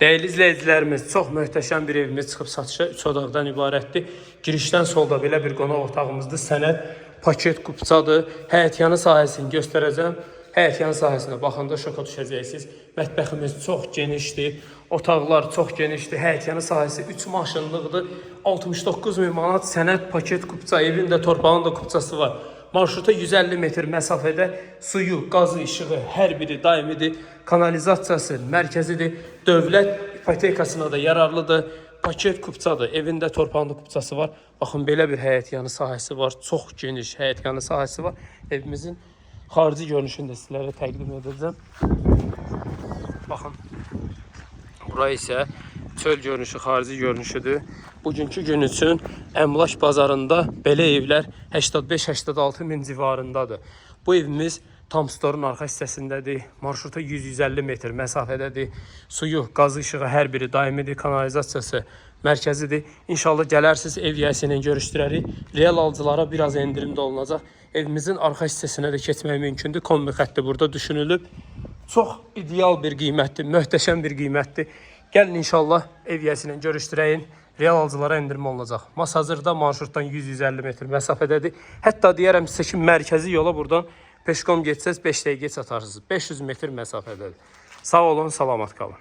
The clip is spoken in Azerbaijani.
Değerli izləyicilərimiz, çox möhtəşəm bir evimiz çıxıb satışa 3 otaqdan ibarətdir. Girişdən solda belə bir qonaq otağımızdır. Sənəd paket kupçadır. Həyətyanı sahəsini göstərəcəm. Həyətyanı sahəsinə baxanda şoka düşəcəksiniz. Mətbəximiz çox genişdir. Otaqlar çox genişdir. Həyətyanı sahəsi 3 maşınlıqdır. 69 min manat sənəd paket kupça. Evin də torpağın da kupçası var. Marşruta 150 metr məsafədə suyu, qazı, işığı hər biri daimidir. Kanalizasiyası mərkəzidir. Dövlət ipotekasına da yararlıdır. Paket kupçadır. Evində torpağında kupçası var. Baxın, belə bir həyətyanı sahəsi var. Çox geniş həyətyanı sahəsi var. Evimizin xarici görünüşünü də sizlərə təqdim edəcəm. Baxın, bura isə çöl görünüşü, xarici görünüşüdür. Bugünkü gün üçün əmlak bazarında belə evlər 85-86 min civarındadır. Bu evimiz tam storun arxa hissəsindədir. Marşruta 100-150 metr məsafədədir. Suyu, qazı, işığı hər biri daimidir. Kanalizasiyası mərkəzidir. İnşallah gələrsiniz, ev yiyəsi ilə görüşdürərik. Real alıcılara biraz endirim də olunacaq. Evimizin arxa hissəsinə də keçmək mümkündür. Kombi xətti burada düşünülüb. Çox ideal bir qiymətdir, möhtəşəm bir qiymətdir. Gəlin inşallah ev yiyəsi ilə görüşdürəyin. Real alıcılara endirim olunacaq. Mas hazırda marşrutdan 100-150 metr məsafədədir. Hətta deyərəm sizə ki, mərkəzi yola buradan peşkom getsəz 5 dəqiqə çatarsınız. 500 metr məsafədədir. Sağ olun, salamat qalın.